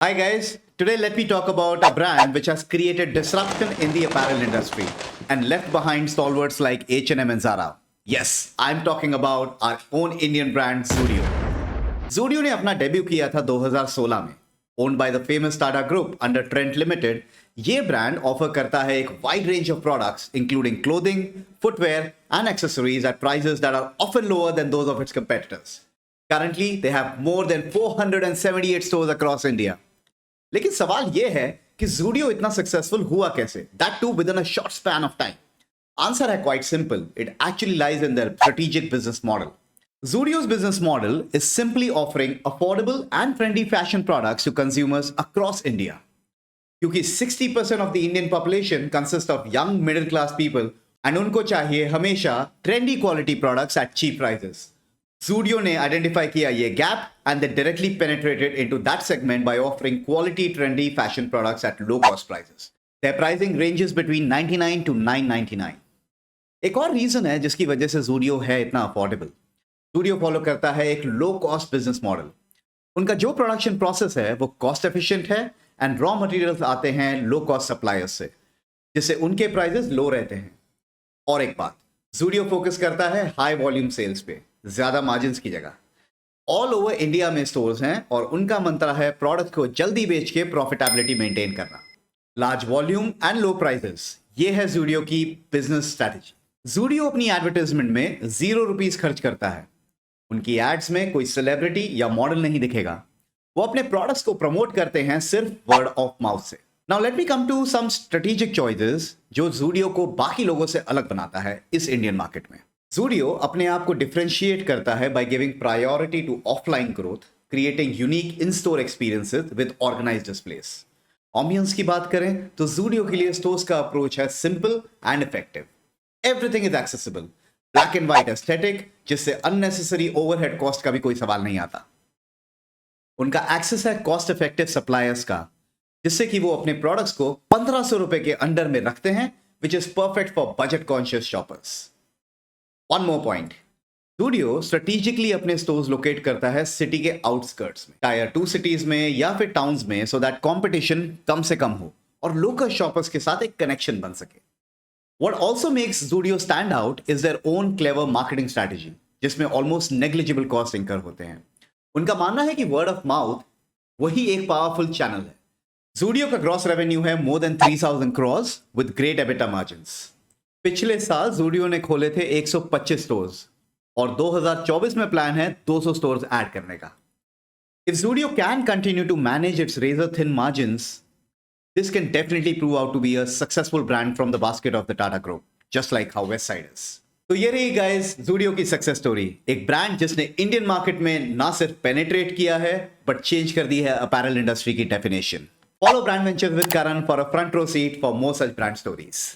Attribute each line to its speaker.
Speaker 1: Hi guys, today let me talk about a brand which has created disruption in the apparel industry and left behind stalwarts like H&M and Zara. Yes, I'm talking about our own Indian brand Zudio. Zudio ने अपना debut किया था 2016 में. Owned by the famous Tata Group under Trent Limited, ये brand offer करता है एक wide range of products including clothing, footwear and accessories at prices that are often lower than those of its competitors. Currently, they have more than 478 stores across India. लेकिन सवाल यह है कि Zudio इतना successful हुआ कैसे? That too within a short span of time. Answer है quite simple. It actually lies in their strategic business model. Zudio's business model is simply offering affordable and trendy fashion products to consumers across India. क्योंकि 60% of the Indian population consists of young middle class people and उनको चाहिए हमेशा trendy quality products at cheap prices. Zudio ने identify किया ये gap and they directly penetrated into that segment by offering quality trendy fashion products at low cost prices. Their pricing ranges between 99 to 999. एक और reason है जिसकी वजह से Zudio है इतना अफोर्डेबल. Zudio फॉलो करता है एक लो कॉस्ट बिजनेस मॉडल. उनका जो प्रोडक्शन प्रोसेस है वो कॉस्ट एफिशिएंट है एंड रॉ मटेरियल्स आते हैं लो कॉस्ट सप्लायर्स से, जिससे उनके प्राइसेस लो रहते हैं. और एक बात, Zudio फोकस करता है हाई वॉल्यूम सेल्स पे, ज्यादा मार्जिन की जगह. ऑल ओवर इंडिया में स्टोर्स हैं और उनका मंत्र है प्रोडक्ट को जल्दी बेच के प्रॉफिटेबिलिटी मेंटेन करना. Large volume and low prices, ये है Zudio की बिजनेस स्ट्रैटेजी. Zudio अपनी एडवर्टाइजमेंट में ₹0 खर्च करता है. उनकी एड्स में कोई सेलिब्रिटी या मॉडल नहीं दिखेगा. वो अपने प्रोडक्ट्स को प्रमोट करते हैं सिर्फ वर्ड ऑफ माउथ से. Now let me come to some strategic choices जो Zudio को बाकी लोगों से अलग बनाता है इस इंडियन मार्केट में. Zudio अपने आप को डिफरेंशिएट करता है by giving priority to offline growth, creating unique in store experiences with organised displays. Ambience की बात करें तो Zudio के लिए स्टोर्स का अप्रोच है simple and effective. Everything is accessible, black and white aesthetic, जिससे अननेसेसरी ओवरहेड कॉस्ट का भी कोई सवाल नहीं आता. उनका एक्सेस है कॉस्ट इफेक्टिव सप्लायर्स का, जिससे कि वो अपने प्रोडक्ट्स को ₹1500 के अंडर में रखते हैं, which is perfect for budget conscious shoppers. One more point, Zudio strategically अपने स्टोर्स लोकेट करता है सिटी के आउटस्कर्ट्स में, टायर 2 सिटीज में या फिर टाउन्स में, सो दैट कंपटीशन कम से कम हो और लोकल शॉपर्स के साथ एक कनेक्शन बन सके. What also makes Zudio stand out is their own clever marketing strategy, जिसमें almost negligible cost incur होते हैं. उनका मानना है कि word of mouth वही एक पावरफुल चैनल है. Zudio का ग्रॉस रेवेन्यू है more than 3,000 crores with great EBITDA margins. पिछले साल Zudio ने खोले थे 125 स्टोर्स और 2024 में प्लान है 200 स्टोर्स ऐड करने का. If Zudio can continue to manage its razor thin margins, this can definitely prove out to be a successful brand from the basket of the Tata Group, just like how Westside is. तो ये रही guys Zudio की success story. एक brand जिसने Indian market में ना सिर्फ penetrate किया है बट चेंज कर दी है अपैरल इंडस्ट्री की definition. Follow brand ventures with Karan for a front row seat for more such brand stories.